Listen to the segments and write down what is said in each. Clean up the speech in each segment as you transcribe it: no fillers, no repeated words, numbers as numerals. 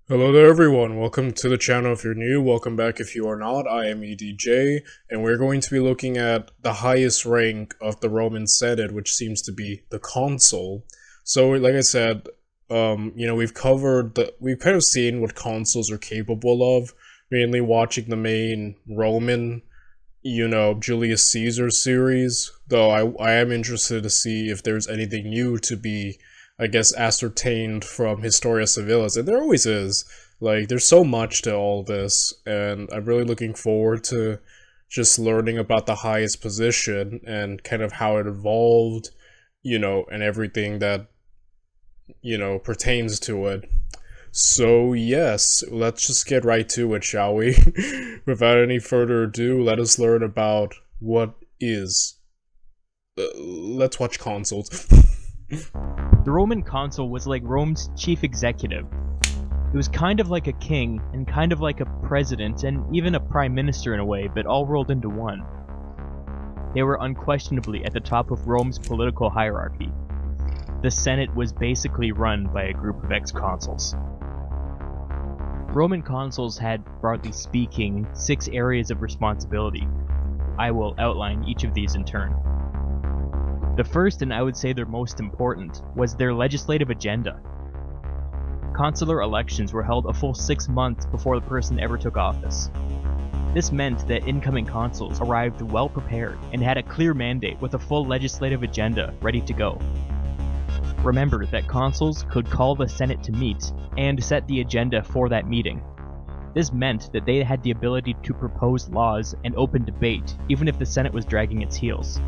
Hello there everyone, welcome to the channel if you're new, welcome back if you are not. I am EDJ, and we're going to be looking at the highest rank of the Roman Senate, which seems to be the consul. So like I said, we've kind of seen what consuls are capable of, mainly watching the main Roman, Julius Caesar series, though I am interested to see if there's anything new to be I guess, ascertained from Historia Civilis, and there always is. Like, there's so much to all this, and I'm really looking forward to just learning about the highest position and kind of how it evolved, and everything that, pertains to it. So, yes, let's just get right to it, shall we? Without any further ado, let us learn about what is. Let's watch consuls. The Roman consul was like Rome's chief executive. It was kind of like a king, and kind of like a president, and even a prime minister in a way, but all rolled into one. They were unquestionably at the top of Rome's political hierarchy. The Senate was basically run by a group of ex-consuls. Roman consuls had, broadly speaking, 6 areas of responsibility. I will outline each of these in turn. The first, and I would say their most important, was their legislative agenda. Consular elections were held a full 6 months before the person ever took office. This meant that incoming consuls arrived well prepared and had a clear mandate with a full legislative agenda ready to go. Remember that consuls could call the Senate to meet and set the agenda for that meeting. This meant that they had the ability to propose laws and open debate, even if the Senate was dragging its heels.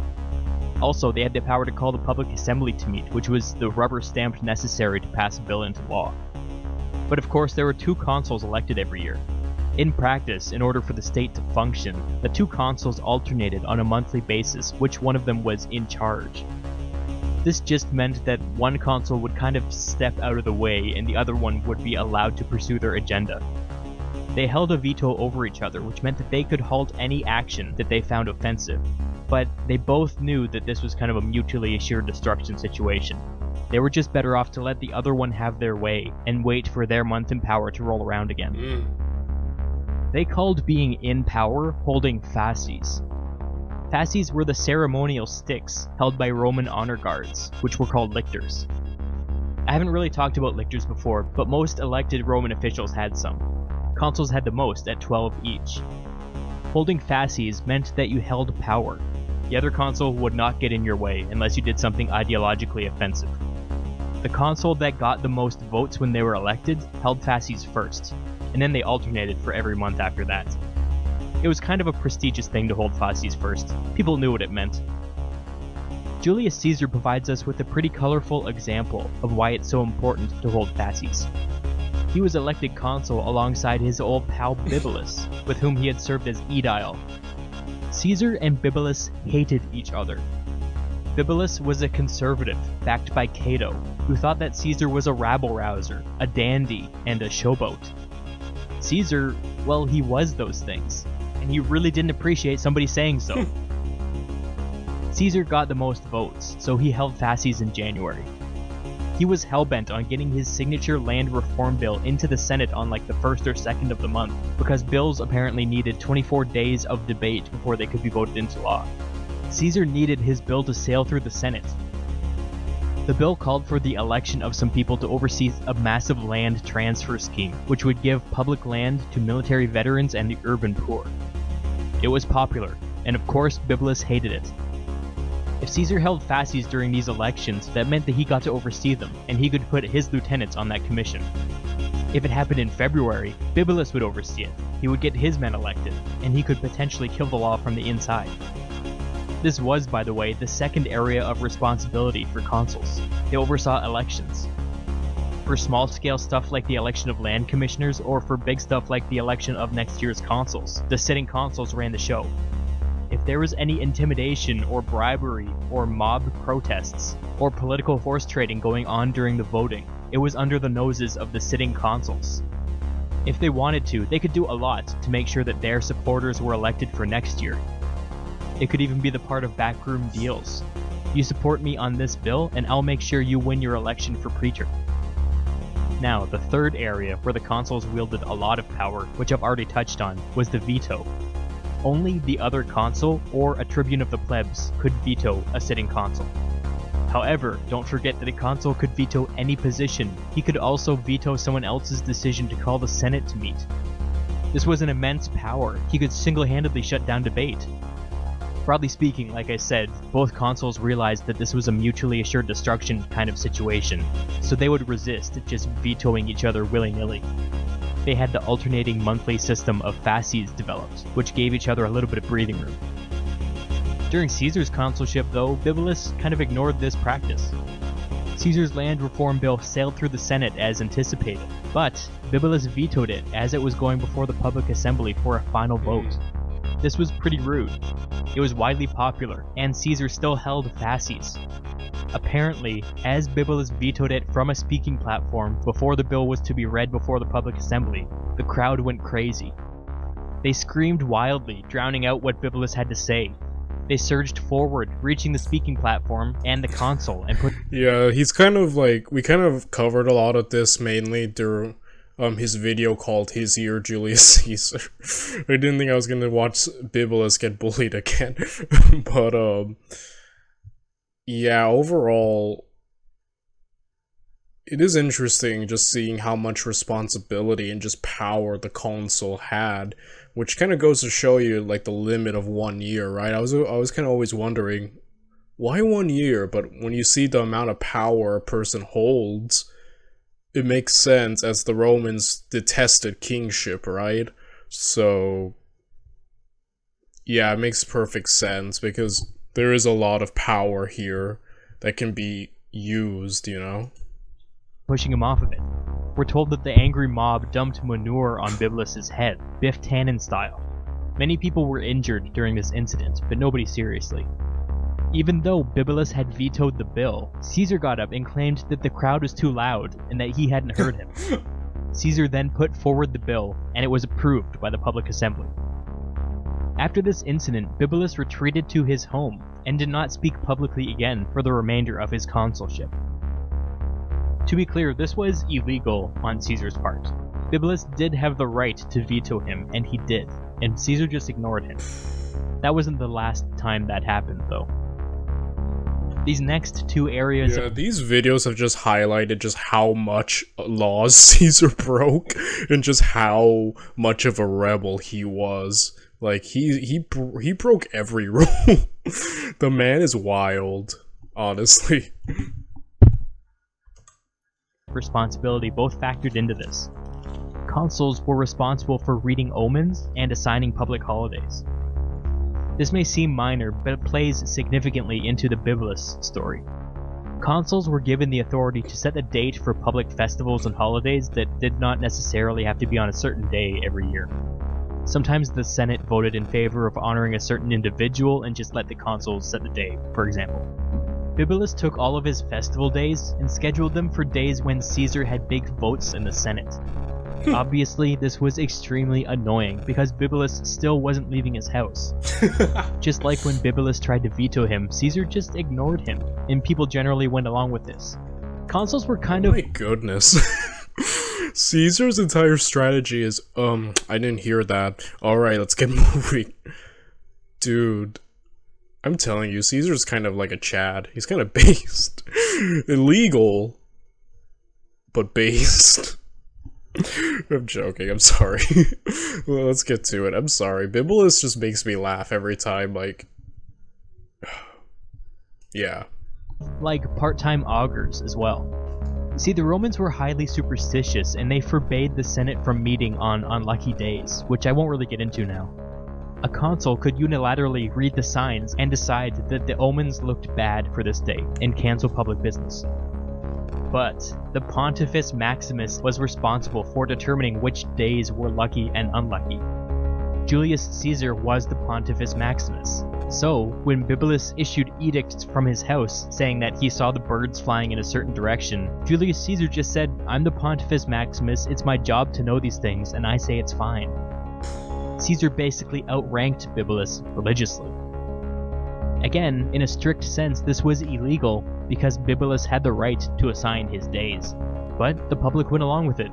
Also, they had the power to call the public assembly to meet, which was the rubber stamp necessary to pass a bill into law. But of course, there were 2 consuls elected every year. In practice, in order for the state to function, the 2 consuls alternated on a monthly basis which one of them was in charge. This just meant that one consul would kind of step out of the way and the other one would be allowed to pursue their agenda. They held a veto over each other, which meant that they could halt any action that they found offensive. But they both knew that this was kind of a mutually assured destruction situation. They were just better off to let the other one have their way and wait for their month in power to roll around again. They called being in power holding fasces. Fasces were the ceremonial sticks held by Roman honor guards, which were called lictors. I haven't really talked about lictors before, but most elected Roman officials had some. Consuls had the most at 12 each. Holding fasces meant that you held power. The other consul would not get in your way unless you did something ideologically offensive. The consul that got the most votes when they were elected held fasces first, and then they alternated for every month after that. It was kind of a prestigious thing to hold fasces first. People knew what it meant. Julius Caesar provides us with a pretty colorful example of why it's so important to hold fasces. He was elected consul alongside his old pal Bibulus, with whom he had served as aedile. Caesar and Bibulus hated each other. Bibulus was a conservative, backed by Cato, who thought that Caesar was a rabble-rouser, a dandy, and a showboat. Caesar, well, he was those things, and he really didn't appreciate somebody saying so. Caesar got the most votes, so he held fasces in January. He was hellbent on getting his signature land reform bill into the Senate on like the 1st or 2nd of the month, because bills apparently needed 24 days of debate before they could be voted into law. Caesar needed his bill to sail through the Senate. The bill called for the election of some people to oversee a massive land transfer scheme, which would give public land to military veterans and the urban poor. It was popular, and of course Bibulus hated it. If Caesar held fasces during these elections, that meant that he got to oversee them, and he could put his lieutenants on that commission. If it happened in February, Bibulus would oversee it. He would get his men elected, and he could potentially kill the law from the inside. This was, by the way, the second area of responsibility for consuls. They oversaw elections. For small-scale stuff like the election of land commissioners, or for big stuff like the election of next year's consuls, the sitting consuls ran the show. If there was any intimidation or bribery or mob protests or political horse trading going on during the voting, it was under the noses of the sitting consuls. If they wanted to, they could do a lot to make sure that their supporters were elected for next year. It could even be the part of backroom deals. You support me on this bill, and I'll make sure you win your election for preacher. Now, the third area where the consuls wielded a lot of power, which I've already touched on, was the veto. Only the other consul or a tribune of the plebs could veto a sitting consul. However, don't forget that a consul could veto any position. He could also veto someone else's decision to call the Senate to meet. This was an immense power. He could single-handedly shut down debate. Broadly speaking, like I said, both consuls realized that this was a mutually assured destruction kind of situation, so they would resist just vetoing each other willy-nilly. They had the alternating monthly system of fasces developed, which gave each other a little bit of breathing room. During Caesar's consulship, though, Bibulus kind of ignored this practice. Caesar's land reform bill sailed through the Senate as anticipated, but Bibulus vetoed it as it was going before the public assembly for a final vote. This was pretty rude. It was widely popular, and Caesar still held fasces. Apparently, as Bibulus vetoed it from a speaking platform before the bill was to be read before the public assembly, the crowd went crazy. They screamed wildly, drowning out what Bibulus had to say. They surged forward, reaching the speaking platform and the consul, and put— Yeah, he's kind of like, we kind of covered a lot of this mainly during his video called His Year Julius Caesar. I didn't think I was gonna watch Bibulus get bullied again. But yeah, overall, it is interesting just seeing how much responsibility and just power the consul had, which kind of goes to show you like the limit of 1 year, right? I was kind of always wondering, why 1 year? But when you see the amount of power a person holds, it makes sense, as the Romans detested kingship, right? So yeah, it makes perfect sense, because there is a lot of power here that can be used, you know? Pushing him off of it. We're told that the angry mob dumped manure on Bibulus's head, Biff Tannen style. Many people were injured during this incident, but nobody seriously. Even though Bibulus had vetoed the bill, Caesar got up and claimed that the crowd was too loud and that he hadn't heard him. Caesar then put forward the bill, and it was approved by the public assembly. After this incident, Bibulus retreated to his home and did not speak publicly again for the remainder of his consulship. To be clear, this was illegal on Caesar's part. Bibulus did have the right to veto him, and he did, and Caesar just ignored him. That wasn't the last time that happened, though. These next two areas— Yeah, these videos have just highlighted just how much laws Caesar broke, and just how much of a rebel he was. Like, he broke every rule. The man is wild, honestly. Responsibility both factored into this. Consuls were responsible for reading omens and assigning public holidays. This may seem minor, but it plays significantly into the Bibulus story. Consuls were given the authority to set the date for public festivals and holidays that did not necessarily have to be on a certain day every year. Sometimes the Senate voted in favor of honoring a certain individual and just let the consuls set the day, for example. Bibulus took all of his festival days and scheduled them for days when Caesar had big votes in the Senate. Obviously, this was extremely annoying because Bibulus still wasn't leaving his house. Just like when Bibulus tried to veto him, Caesar just ignored him, and people generally went along with this. Consuls were kind of— My goodness. Caesar's entire strategy is, I didn't hear that. Alright, let's get moving. Dude. I'm telling you, Caesar's kind of like a Chad. He's kind of based. Illegal, but based. I'm joking, I'm sorry. Well, let's get to it. I'm sorry. Bibulus just makes me laugh every time, like... yeah. Like part-time augurs as well. See, the Romans were highly superstitious, and they forbade the Senate from meeting on unlucky days, which I won't really get into now. A consul could unilaterally read the signs and decide that the omens looked bad for this day, and cancel public business. But the Pontifex Maximus was responsible for determining which days were lucky and unlucky. Julius Caesar was the Pontifex Maximus. So, when Bibulus issued edicts from his house saying that he saw the birds flying in a certain direction, Julius Caesar just said, "I'm the Pontifex Maximus, it's my job to know these things, and I say it's fine." Caesar basically outranked Bibulus religiously. Again, in a strict sense, this was illegal because Bibulus had the right to assign his days. but the public went along with it.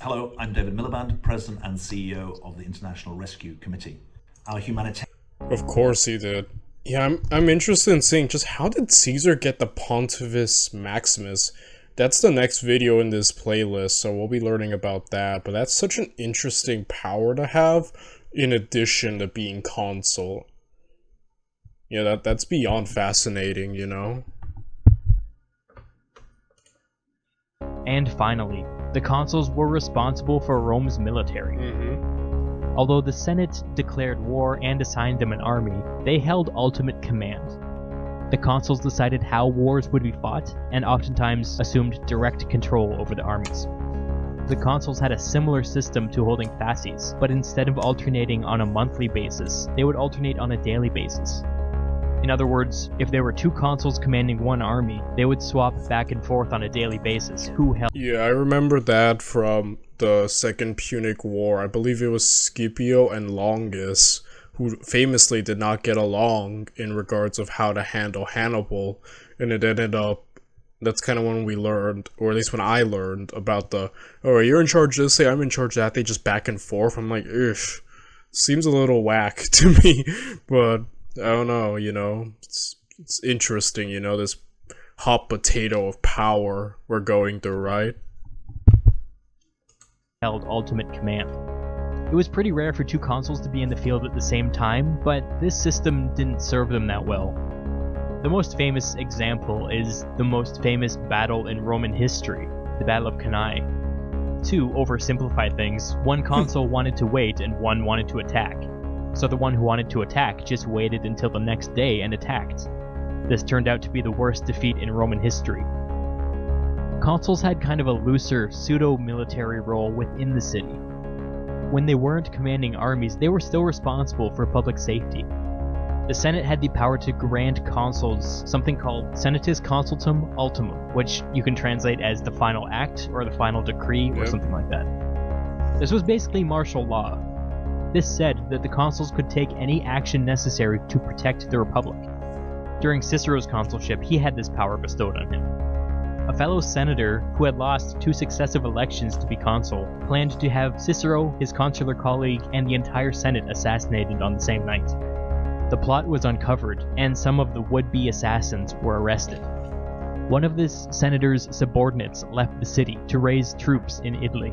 Hello, I'm David Miliband, President and CEO of the International Rescue Committee. Our humanitarian... Of course he did. Yeah, I'm interested in seeing just how did Caesar get the Pontifex Maximus? That's the next video in this playlist, so we'll be learning about that. But that's such an interesting power to have, in addition to being consul. Yeah, that's beyond fascinating, you know? And finally, the consuls were responsible for Rome's military. Although the Senate declared war and assigned them an army, they held ultimate command. The consuls decided how wars would be fought, and oftentimes assumed direct control over the armies. The consuls had a similar system to holding fasces, but instead of alternating on a monthly basis, they would alternate on a daily basis. In other words, if there were two consuls commanding one army, they would swap back and forth on a daily basis who held... Yeah, I remember that from the Second Punic War. I believe it was Scipio and Longus, who famously did not get along in regards of how to handle Hannibal, and it ended up... That's kind of when we learned, or at least when I learned, about the, oh, you're in charge of this, say I'm in charge of that, they just back and forth. I'm like, ugh, seems a little whack to me, but I don't know, you know, it's interesting, you know, this hot potato of power we're going through, right? Held ultimate command. It was pretty rare for two consuls to be in the field at the same time, but this system didn't serve them that well. The most famous example is the most famous battle in Roman history, the Battle of Cannae. To oversimplify things, one consul wanted to wait and one wanted to attack. So the one who wanted to attack just waited until the next day and attacked. This turned out to be the worst defeat in Roman history. Consuls had kind of a looser, pseudo-military role within the city. When they weren't commanding armies, they were still responsible for public safety. The Senate had the power to grant consuls something called Senatus Consultum Ultimum, which you can translate as the final act or the final decree or something like that. This was basically martial law. This said that the consuls could take any action necessary to protect the Republic. During Cicero's consulship, he had this power bestowed on him. A fellow senator who had lost 2 successive elections to be consul planned to have Cicero, his consular colleague, and the entire Senate assassinated on the same night. The plot was uncovered, and some of the would-be assassins were arrested. One of this senator's subordinates left the city to raise troops in Italy.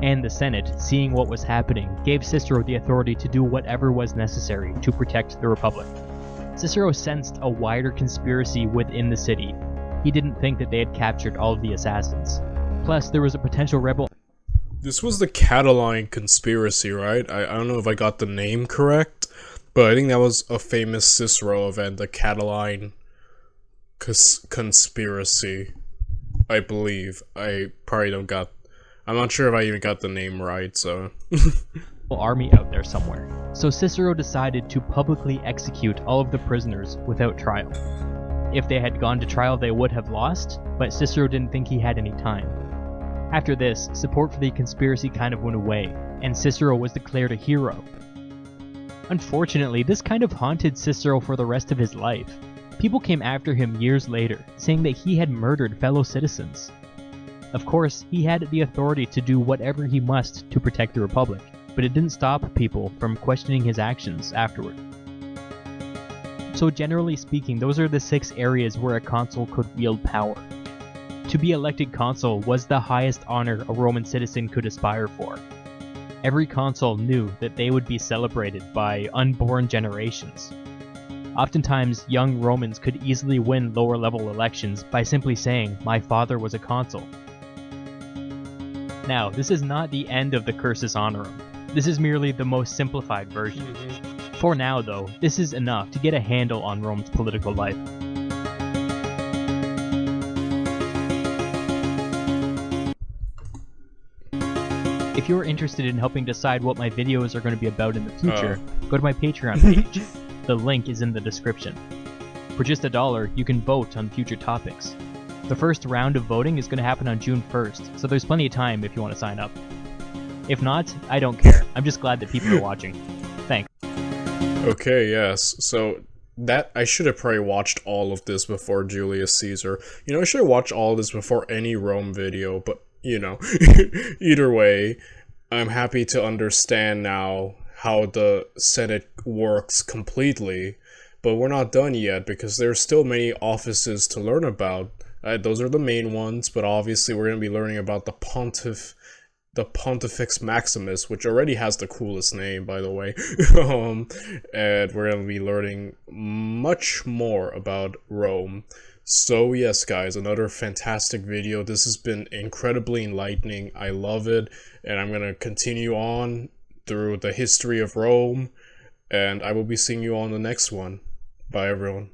And the Senate, seeing what was happening, gave Cicero the authority to do whatever was necessary to protect the Republic. Cicero sensed a wider conspiracy within the city. He didn't think that they had captured all of the assassins. Plus, there was a potential rebel... This was the Catiline conspiracy, right? I don't know if I got the name correct, but I think that was a famous Cicero event, the Catiline conspiracy, I believe. I probably don't got... I'm not sure if I even got the name right, so... army out there somewhere. So Cicero decided to publicly execute all of the prisoners without trial. If they had gone to trial, they would have lost, but Cicero didn't think he had any time. After this, support for the conspiracy kind of went away, and Cicero was declared a hero. Unfortunately, this kind of haunted Cicero for the rest of his life. People came after him years later, saying that he had murdered fellow citizens. Of course, he had the authority to do whatever he must to protect the Republic, but it didn't stop people from questioning his actions afterward. So generally speaking, those are the 6 areas where a consul could wield power. To be elected consul was the highest honor a Roman citizen could aspire for. Every consul knew that they would be celebrated by unborn generations. Oftentimes, young Romans could easily win lower-level elections by simply saying, "My father was a consul." Now, this is not the end of the cursus honorum. This is merely the most simplified version. For now, though, this is enough to get a handle on Rome's political life. If you're interested in helping decide what my videos are going to be about in the future, go to my Patreon page. The link is in the description. For just $1, you can vote on future topics. The first round of voting is going to happen on June 1st, so there's plenty of time if you want to sign up. If not, I don't care. I'm just glad that people are watching. Thanks. Okay, yes. So, that I should have probably watched all of this before Julius Caesar. You know, I should have watched all of this before any Rome video, but, you know, either way, I'm happy to understand now how the Senate works completely, but we're not done yet because there's still many offices to learn about. Those are the main ones, but obviously we're going to be learning about the Pontifex Maximus, which already has the coolest name, by the way. And we're going to be learning much more about Rome. So yes, guys, another fantastic video. This has been incredibly enlightening. I love it, and I'm going to continue on through the history of Rome, and I will be seeing you on the next one. Bye, everyone.